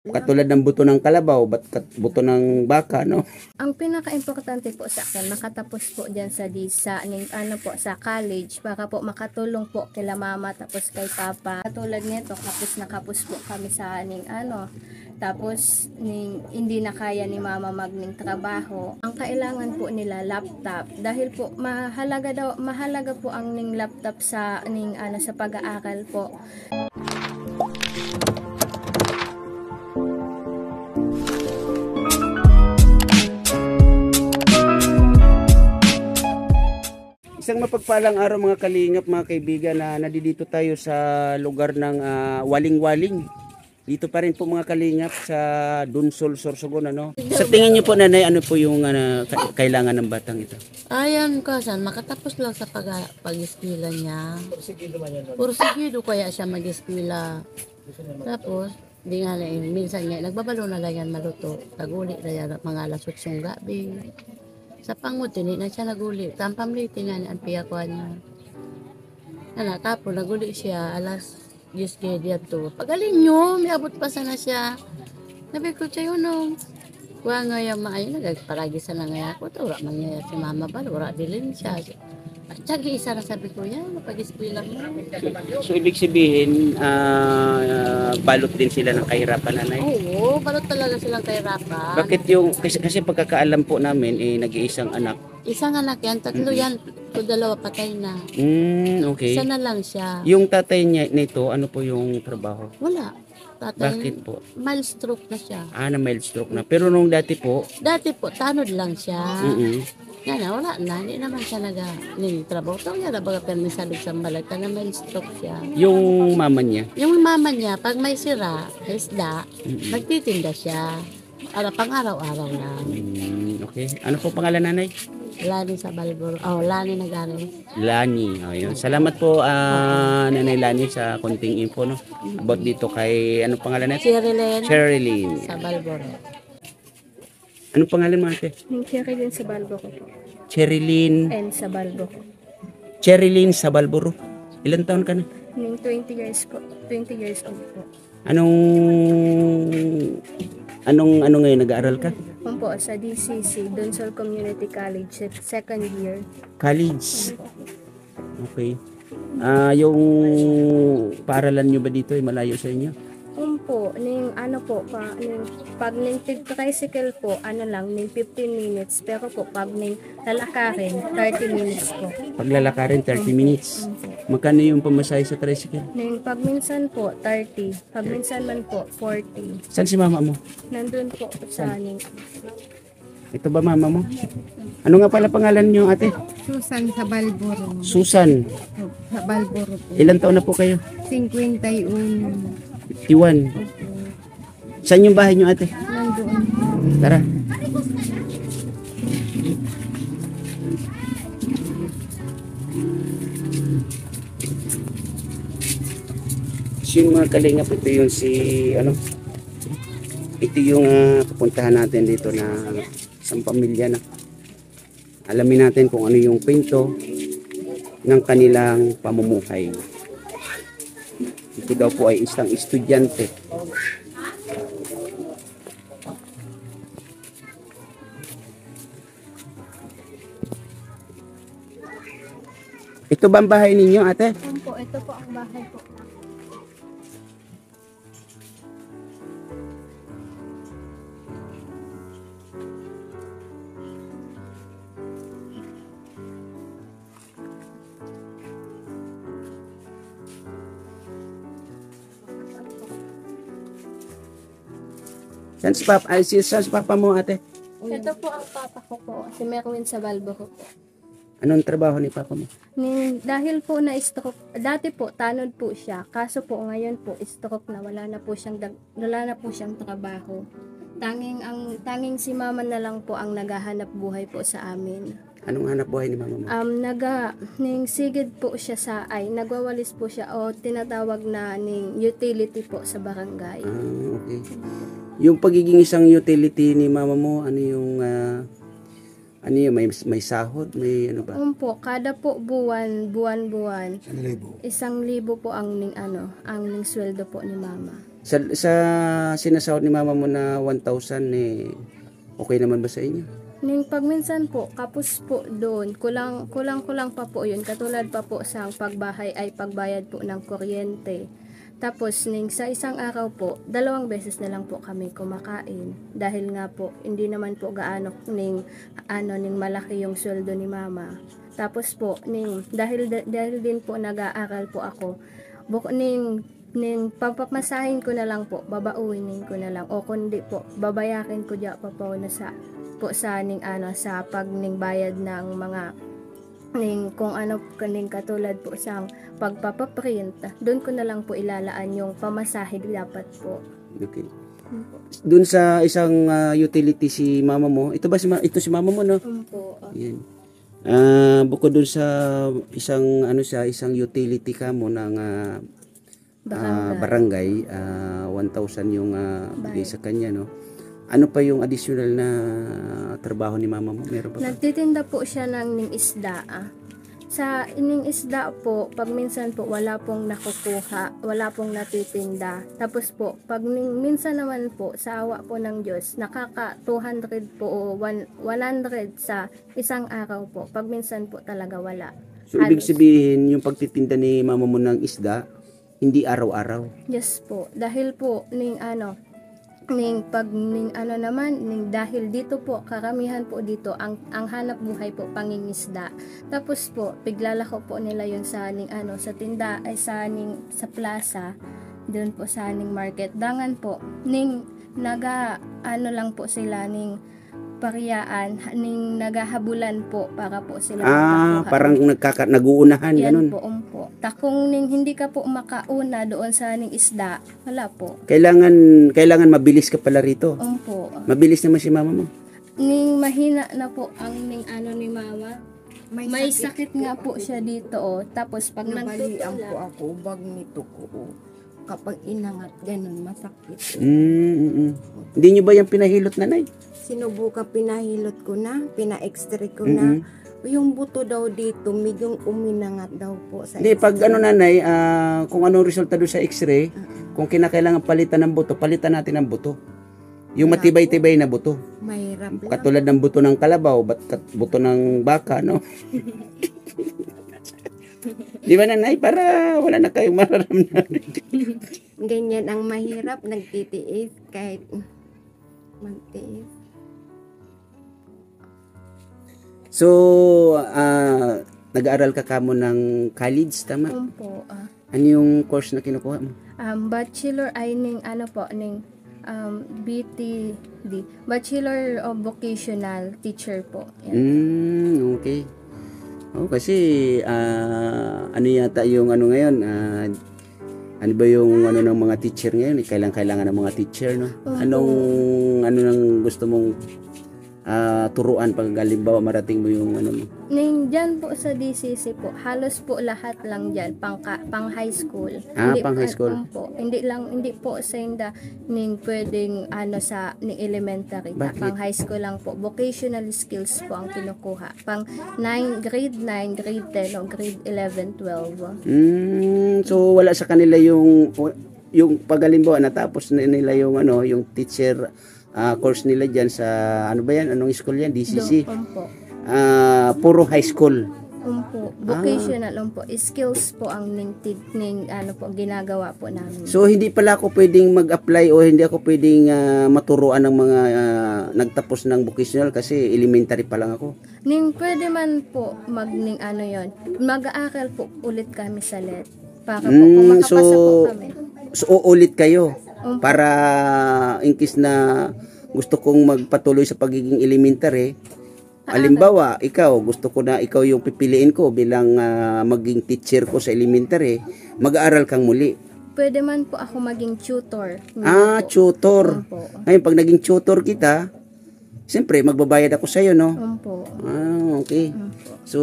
Katulad ng buto ng kalabaw, buto ng baka, no? Ang pinaka-importante po sa akin, makatapos po dyan sa po, sa college, para po makatulong po kila mama tapos kay papa. Katulad nito, kapos po kami sa tapos hindi na kaya ni mama magning trabaho. Ang kailangan po nila laptop dahil po mahalaga po ang ning laptop sa sa pag-aaral po. Isang mapagpalang araw mga kalingap, mga kaibigan, na nandito tayo sa lugar ng Waling-Waling. Dito pa rin po mga kalingap sa Dunsol, Sorsogon, ano? Sa tingin niyo po, nanay, ano po yung kailangan ng batang ito? Ayan kasan, makatapos lang sa pag-eskwela niya. Porsigido kaya siya mag-eskwela. Tapos, di nga minsan niya, nagbabalo na lang yan maluto. Taguli na yan mga alas 8 gabi. Sa pangot, hindi na siya naguli. Tampamliti nga ang piyakuan niya. Tapos naguli siya alas 10 kaya to. Pagaling nyo, may abot pa sana siya. Nabi ko siya yun, kuha nga yung maayo, nagparagisa na nga ako. Ito, wala man niya si mama ba, wala dilin siya. At siyagi isa na sabi ko, yan, napag-eskwela mo. So, ibig sabihin, balot din sila ng kahirapan, nanay? Oo, balot talaga silang kahirapan. Bakit yung, kasi pagkakaalam po namin, nag-iisang anak. Isang anak yan, tatlo yan, o dalawa patay na. Okay. Isa na lang siya. Yung tatay niya nito, ano po yung trabaho? Wala. Tatay, Bakit po? mild stroke na siya. Na mild stroke na. Pero nung dati po, Tanod lang siya. Yan, wala na. Hindi naman siya nag-trabaho. Ito yan, baga permisalog sa balagta na mild stroke siya. yung mama niya, Yung mama niya, pag may sira, isda, nagtitinda siya. Pang araw-araw lang. Okay. Ano po pangalan, nanay? Lani sa Balboro. Lani nag-aral. Lani. Ayun. Salamat po, Nanay Lani, sa konting info, no? About dito kay, ano pangalan natin? Sherilyn. Sa Balboro. Ano pangalan mo, ate? Sherilyn sa Balboro po. Sherilyn. And sa Balboro. Sherilyn sa Balboro. Ilan taon ka na? 20 years po. 20 years old po. Anong ngayon, nag-aaral ka? Po, sa DCC, Dunsol Community College, second year. College. Okay. Yung paaralan nyo ba dito ay malayo sa inyo? Po, pag tricycle po, ning 15 minutes, pero po, pag lalakarin, 30 minutes po. Paglalakarin, 30 minutes. Magkano yung pamasahe sa tricycle? Pag minsan po, 30. Pag minsan man po, 40. Saan si mama mo? Nandun po sa Ito ba mama mo? Ano nga pala pangalan niyo, ate? Susan sa Balboro. Susan. Sa Balboro po. Ilan taon na po kayo? 51. 51. Saan yung bahay niyo, ate? Nandoon. Tara. Yung mga kalingap, ito yung ito yung pupuntahan natin dito na isang pamilya na alamin natin kung ano yung kwento ng kanilang pamumuhay. Ito daw po ay isang estudyante. Ito ba ang bahay ninyo, ate? Po, ito po ang bahay po. Saan si papa mo, ate? Ito po ang papa ko po, si Merwin sa Balboro po. Anong trabaho ni papa mo? Dahil po na stroke, dati po tanod po siya, kaso po ngayon po stroke na, wala na po siyang trabaho. Tanging si mama na lang po ang naghahanap buhay po sa amin. Anong hanap buhay ni mama mo? Sigid po siya nagwawalis po siya o tinatawag na utility po sa barangay. Okay. Yung pagiging isang utility ni mama mo, ano yung may sahod, may ano ba? Po, kada po buwan. 1,000 po ang sweldo po ni mama. Sa sinasahod ni mama mo na 1,000 eh, okay naman ba sa inyo? Ning pagminsan po, kapos po doon, kulang pa po yun. Katulad pa po sa pagbahay ay pagbayad po ng kuryente. Tapos ning sa isang araw po, 2 beses na lang po kami kumakain. Dahil nga po, hindi naman po gaano ning malaki yung sweldo ni mama. Tapos po, dahil din po nag-aaral po ako, ning papamasahin ko na lang po, babauinin ko na lang. O kundi po, babayakin ko dyan pa po na sa bayad ng mga kung ano kaning katulad po sa pagpapaprint, doon ko na lang po ilalaan yung pamasahe dapat po. Okay. Doon sa isang utility si mama mo, ito si mama mo, no? Po. Yan. Bukod doon sa isang utility ka mo ng barangay, 1,000 yung bigay sa kanya, no? Ano pa yung additional na trabaho ni mama mo? Meron pa ba? Nagtitinda po siya ng isda. Sa ining isda po, pag minsan po wala pong nakukuha, wala pong natitinda. Tapos po, pag minsan naman po, sa awa po ng Diyos, nakaka 200 po o 100 sa isang araw po. Pag minsan po talaga wala. So, ibig sabihin, yung pagtitinda ni mama mo ng isda, hindi araw-araw? Yes po. Dahil po, dahil dito po, karamihan po dito, ang hanap buhay po, pangingisda. Tapos po, piglalako po nila yun sa sa tinda, ay sa plaza, doon po sa market. Dangan po, lang po sila, pariyaan, nagahabulan po para po sila makakuha. Parang nag-uunahan, yan ganun. po, takong hindi ka po makauna doon sa isda, wala po. Kailangan mabilis ka pala rito. Umpo. Mabilis naman si mama mo. Mahina na po ang ni mama. May sakit nga po siya dito, Tapos pag Nabalian po ako, bag nito ko. Kapag inangat, ganun, masakit. Hindi nyo ba yung pinahilot, nanay? Sinubukan, pinahilot ko na, pina-x-ray ko na. Yung buto daw dito, medyo uminangat daw po sa Hindi, pag nanay, kung anong resulta doon sa x-ray, kung kinakailangan palitan ng buto, palitan natin ng buto. Yung matibay-tibay na buto. mahirap lang. Katulad ng buto ng kalabaw, buto ng baka, no? Di ba, nanay? Para wala na kayong mararamdaman. Ganyan ang mahirap, nagtitiis kahit magtiis. So, nag-aaral ka kamo ng college, tama? Umpo. Ano yung course na kinukuha mo? Bachelor ay BTD, Bachelor of Vocational Teacher po. Yan. Okay. Kasi ano yata yung ano ngayon, ano ba yung ano ng mga teacher ngayon? Kailangan ng mga teacher, no? Ano nang gusto mong turuan pag halimbawa marating mo yung ano mo? Dyan po sa DCC po, halos po lahat lang dyan, pang high school. Pang high school. Po, hindi po sa pwedeng sa elementary. Bakit? Pang high school lang po. Vocational skills po ang kinukuha. Pang grade 9, grade 10, o grade 11, 12. So wala sa kanila yung pag halimbawa natapos na nila yung yung teacher course nila diyan sa ano ba yan? Anong school yan? DCC? Puro high school. Vocational skills po ang ginagawa po namin. So hindi pala ako pwedeng mag-apply o hindi ako pwedeng maturuan ng mga nagtapos ng vocational kasi elementary pa lang ako. Pwede man po mag-aaral po ulit kami sa LET para po kung makapasa po kami. So uulit kayo para in case na gusto kong magpatuloy sa pagiging elementary. Halimbawa, gusto ko na ikaw yung pipiliin ko bilang maging teacher ko sa elementary, mag-aaral kang muli. Pwede man po ako maging tutor. Tutor. Ngayon, pag naging tutor kita, siyempre, magbabayad ako sa'yo, no? Okay. So,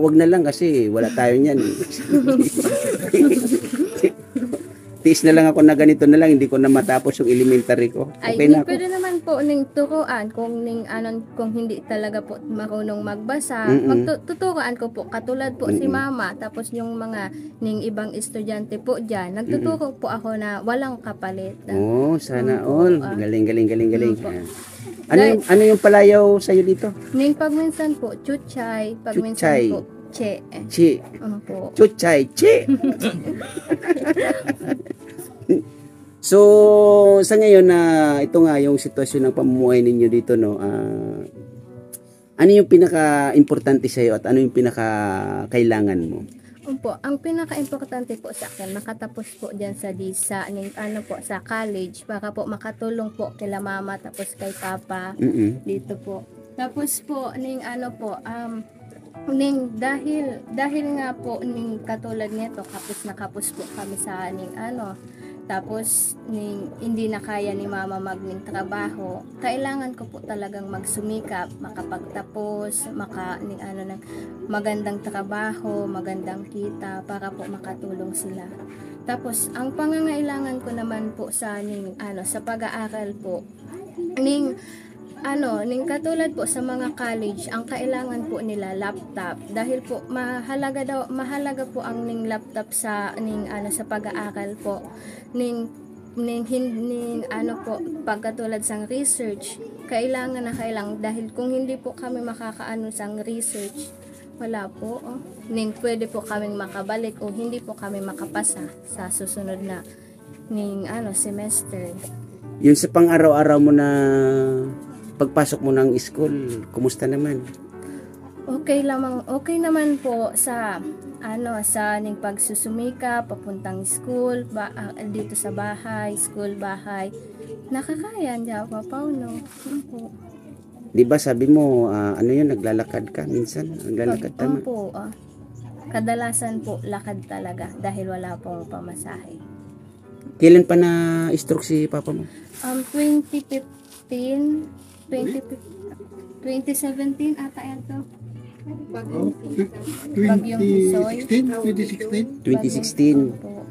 wag na lang kasi wala tayo niyan. magtiis na lang ako na ganito na lang, hindi ko na matapos yung elementary ko. Ay, Okay na ako. pwede naman po ning turuan kung kung hindi talaga po marunong magbasa, tuturuan ko po katulad po si mama, tapos yung mga ning ibang estudyante po diyan, nagtuturo po ako na walang kapalit. Oh, sana all. Galing. po. Ano yung palayaw sa'yo dito? Ning pagminsan po chuchay, pagminsan Chuchay. po che. Chi. Po. Chuchay. Chi. So, sa ngayon na ito nga yung sitwasyon ng pamumuhay ninyo dito, no? Ano yung pinaka-importante sa iyo at ano yung pinaka-kailangan mo? Opo, ang pinaka-importante po sa akin, makatapos po diyan sa DISA, sa college, para po makatulong po kila mama tapos kay papa dito po. Tapos po dahil nga po katulad nito, kapos po kami sa tapos hindi na kaya ni mama trabaho, kailangan ko po talagang magsumikap, makapagtapos, ng magandang trabaho, magandang kita para po makatulong sila. Tapos ang pangangailangan ko naman po sa sa pag-aaral po, katulad po sa mga college, ang kailangan po nila laptop dahil po mahalaga po ang laptop sa sa pag-aaral po pagkatulad sang research, kailangan dahil kung hindi po kami makakaano sang research, wala po pwede po kaming makabalik o hindi po kami makapasa sa susunod na semester. Yun sa pang-araw-araw mo na pagpasok mo ng school, kumusta naman? Okay naman po sa pagsusumika papuntang school, dito sa bahay, bahay. Nakakaya diya pa no. Di ba sabi mo naglalakad ka minsan? Naglalakad tama? Opo, kadalasan po lakad talaga dahil wala pong pamasahe. Kailan pa na stroke si papa mo? 2017 ata yan to. Bagyong Hisoy. 2016? 2016. Opo.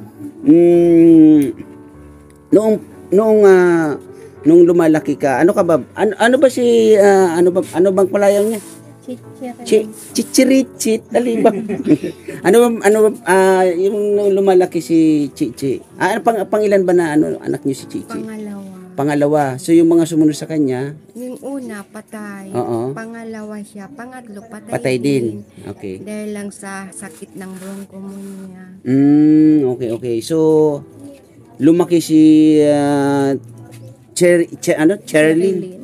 Nung lumalaki ka, ano ka ba? Ano ba si ano bang palayaw niya? Chichirichit, dali ba? Yung nung lumalaki si Chichi. Pangilan ba na anak niyo si Chichi? Pangalawa. So yung mga sumunod sa kanya, Yung una, patay. Oo. Pangalawa siya. Pangatlo, patay, patay din. Okay. Dahil lang sa sakit ng bronchopneumonia. Okay. So lumaki si Cherilyn.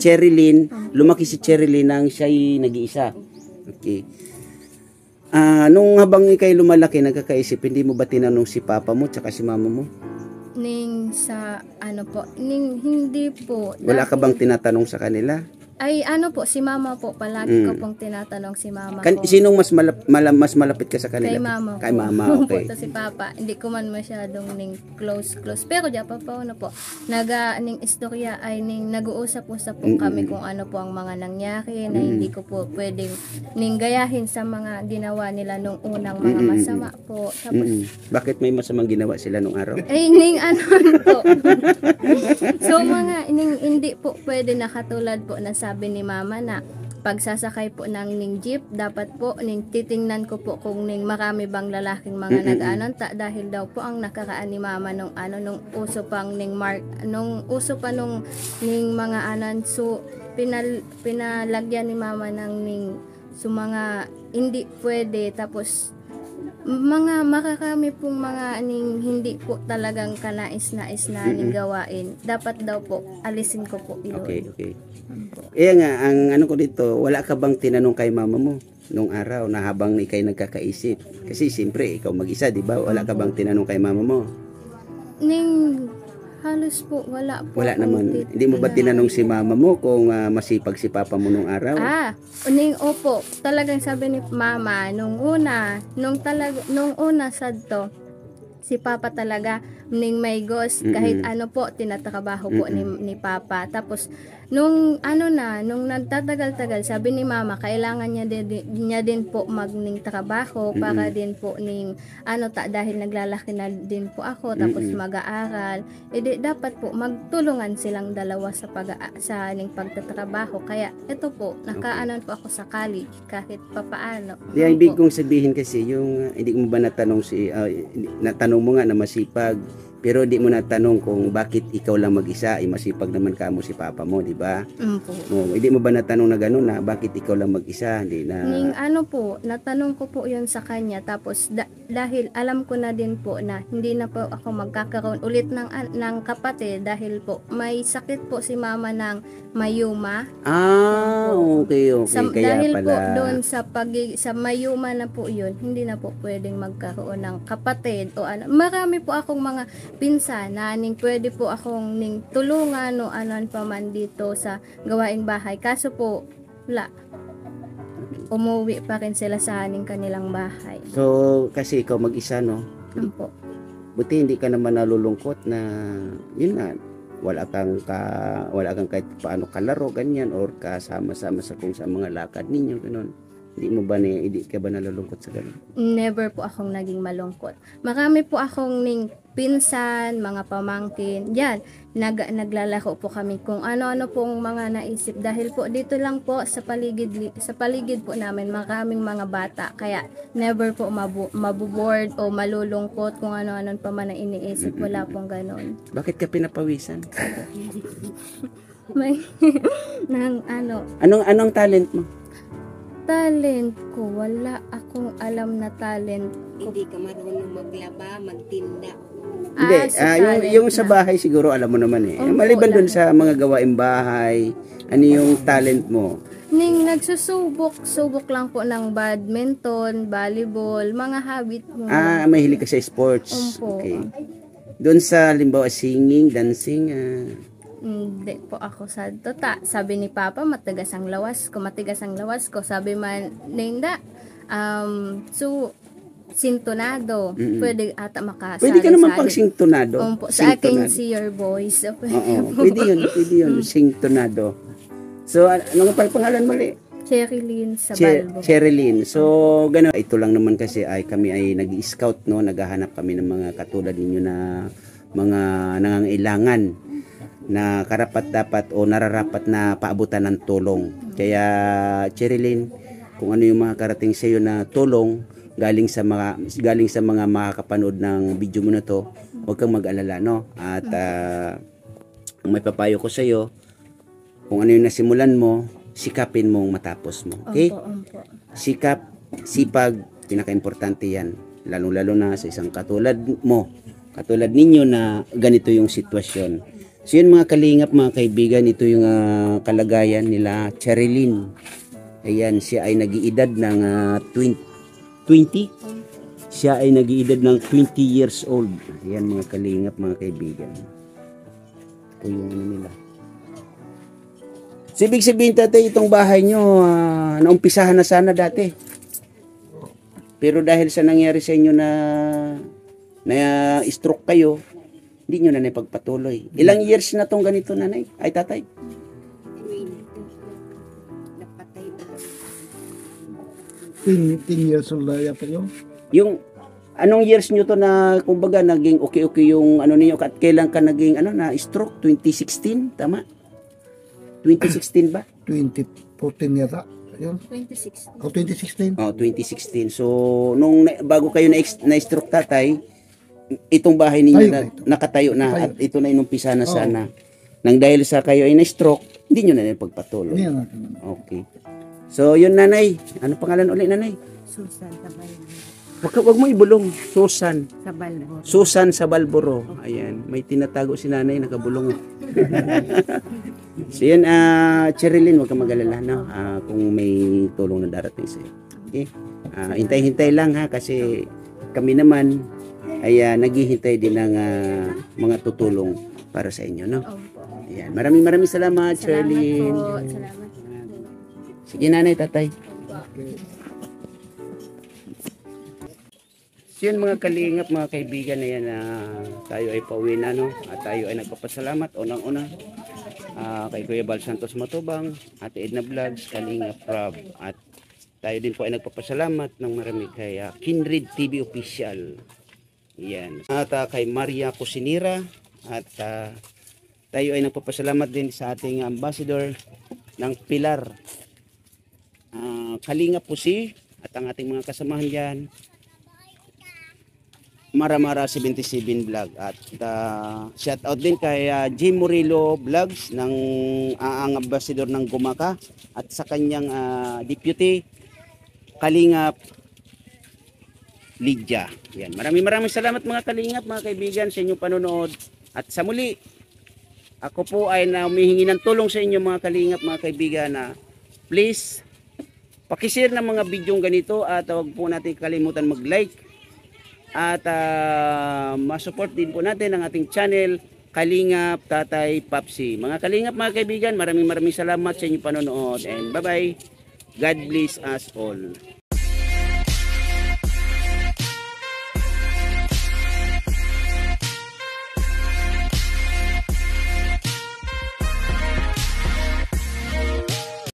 Lumaki si Cherilyn nang siya'y nag-iisa. Okay. Nung habang ikay lumalaki, nagkakaisip, hindi mo ba tinanong si papa mo tsaka si mama mo? Hindi po. Wala ka bang tinatanong sa kanila? Ay, si mama po. Palagi ko pong tinatanong si mama ko. Sinong mas malapit ka sa kanila? Kay mama po. Kay mama, okay. Po, si papa. Hindi ko man masyadong close. Pero diya pa po. Istorya ay nag-uusap-usap po kami kung ano po ang mga nangyari na hindi ko po pwedeng gayahin sa mga ginawa nila nung unang mga masama po. Tapos, Bakit may masamang ginawa sila nung araw? ay, po. So, hindi po pwede na katulad po na sabi ni mama na pagsasakay po ng jeep, dapat po titingnan ko po kung marami bang lalaking mga nag-aananta dahil daw po ang nakaraan ni mama nung uso pang mga so pinalagyan ni mama ng mga hindi pwede, tapos mga makakami pong mga hindi po talagang kanais-nais na gawain, dapat daw po alisin ko po yun. Okay. Nga, ang ko dito, wala ka bang tinanong kay mama mo nung araw na habang ikay nagkakaisip? Kasi siyempre, ikaw mag-isa, di ba? Wala ka bang tinanong kay mama mo? Halos po, wala po. Wala naman. Hindi mo ba tinanong si mama mo kung masipag si papa mo nung araw? Opo. Talagang sabi ni mama, nung una sadto, si Papa talaga ning may gos kahit ano po tinatrabaho po ni Papa. Tapos nung nagtatagal-tagal sabi ni Mama kailangan niya din po magning trabaho para din po ning dahil naglalaki na din po ako tapos mag-aaral. Edi dapat po magtulungan silang dalawa sa ning pagtatrabaho. Kaya ito po nakaanon po ako sa college kahit papaano. Di ang ibig kong sabihin kasi yung hindi mo ba natanong natanong mo nga na masipag pero di mo natanong kung bakit ikaw lang mag-isa ay masipag naman kamo si Papa mo, di ba? Po. Hindi mo ba natanong na gano'n na bakit ikaw lang mag-isa? Hindi na Ning po, natanong ko po yun sa kanya tapos dahil alam ko na din po na hindi na po ako magkakaroon ulit ng kapatid dahil po may sakit po si Mama ng mayuma. Okay. Kaya Dahil pala po doon sa mayuma na po yun, hindi na po pwedeng magkaroon ng kapatid o ano. Marami po akong mga pinsan na pwede po akong tulungan o anon pa man dito sa gawaing bahay. Kaso po, umuwi pa rin sila sa kanilang bahay. So, kasi ikaw mag-isa, no? Po. Buti hindi ka naman nalulungkot na, yun nga, wala kang kahit paano kalaro, ganyan, or kasama-sama sa mga lakad ninyo, gano'n. Hindi ka ba nalulungkot sa gano'n? Never po akong naging malungkot. Marami po akong pinsan, mga pamangkin. Yan, naglalaro po kami kung ano-ano pong mga naisip. Dahil po dito lang po sa paligid po namin maraming mga bata. Kaya never po mabuboard o malulungkot kung ano-ano pa man ang iniisip. Wala pong ganon. Bakit ka pinapawisan? May Anong talent mo? talent ko, wala akong alam na talent. Hindi ka marunong maglaba, magtinda. Hindi, talent yung sa na. bahay siguro alam mo naman eh. Opo, Maliban dun lang. sa mga gawaing bahay, ano yung talent mo? Subok lang po ng badminton, volleyball, mga habit mo. Mahilig ka sa sports. Opo. Okay. Doon sa limbawa singing, dancing, Hindi po ako sa sabi ni Papa, matigas ang lawas ko. Sabi man, Linda, sintonado. Pwede ata makasali. pwede ka naman pang singtonado. Sa akin, Singtonado. see your voice. Oo, pwede yun, singtonado. So, ano nga pala pangalan mo ulit? Cherilyn sa Balbo. Cherilyn. So, gano'n. Ito lang naman kasi kami ay nag-scout, no? Naghahanap kami ng mga katulad ninyo na mga nangangailangan na karapat-dapat o nararapat na paabutan ng tulong. Kaya, Cherilyn, kung ano yung mga karating sa iyo na tulong galing sa mga makakapanood ng video mo na to, huwag kang mag-alala, no? At ang may papayo ko sa iyo, kung ano yung nasimulan mo, sikapin mong matapos mo. Okay? Opo. Sikap, sipag, pinaka-importante yan. Lalo-lalo na sa isang katulad ninyo na ganito yung sitwasyon. So yun mga kalingap, mga kaibigan, ito yung kalagayan nila Cherilyn. Ayan, siya ay nag-iedad ng 20. Siya ay nag-iedad ng 20 years old. Ayan mga kalingap, mga kaibigan. Ito yung nila. So, ibig sabihin tatay, itong bahay nyo, naumpisahan na sana dati. Pero dahil sa nangyari sa inyo na stroke kayo, hindi nyo na naipagpatuloy. Ilang years na tong ganito, nanay? Ay, tatay? Napatay na. 10 years old na yata yun. Yung, anong years nyo to na, kumbaga, naging okay yung ano ninyo, at kailan ka naging, na stroke? 2016? Tama? 2016 ba? 2014 yata. Yun. 2016. O 2016. Oh, 2016. So, bago kayo na-stroke tatay, itong bahay ninyo nakatayo na at ito na inumpisa na sana. Nang dahil sa kayo ay na-stroke, hindi nyo na pagpatuloy. Hindi na. Okay. So, yun nanay. Ano pangalan ulit nanay? Susan sa Balboro. Wag mo ibulong. Susan. Sa Balboro. Susan sa Balboro. Ayan. May tinatago si nanay, nakabulong. So, yun, Cherilyn, huwag kang mag-alala, no? Kung may tulong na darating sa'yo. Okay? Hintay-hintay lang, ha? Kasi kami naman ay naghihintay din ng mga tutulong para sa inyo, no? Ayan. Maraming salamat, Cherilyn. Salamat. Sige, nanay, tatay. So yun mga kalingap, mga kaibigan na yan, tayo ay pauwi na, no? At tayo ay nagpapasalamat unang-una kay Kuya Bal Santos Matubang, Ate Edna Vlogs, Kalingap Rob, at tayo din po ay nagpapasalamat ng marami kay Kindred TV Official. Yan. At kay Maria Cusinira, at tayo ay nagpapasalamat din sa ating ambassador ng Pilar, Kalingap Pusi, at ang ating mga kasamahan dyan, Maramara 77 Vlog, at shout out din kay Jim Murillo Vlogs ng ang ambassador ng Gumaka, at sa kanyang deputy Kalingap Lydia. Yan. Maraming salamat mga kalingap, mga kaibigan, sa inyong panonood. At sa muli, ako po ay humihingi ng tulong sa inyo mga kalingap, mga kaibigan, na please pakishare ng mga bidyong ganito, at huwag po natin kalimutan mag-like, at masupport din po natin ang ating channel Kalingap Tatay Papsi. Mga kalingap, mga kaibigan, maraming salamat sa inyong panonood, and bye bye. God bless us all.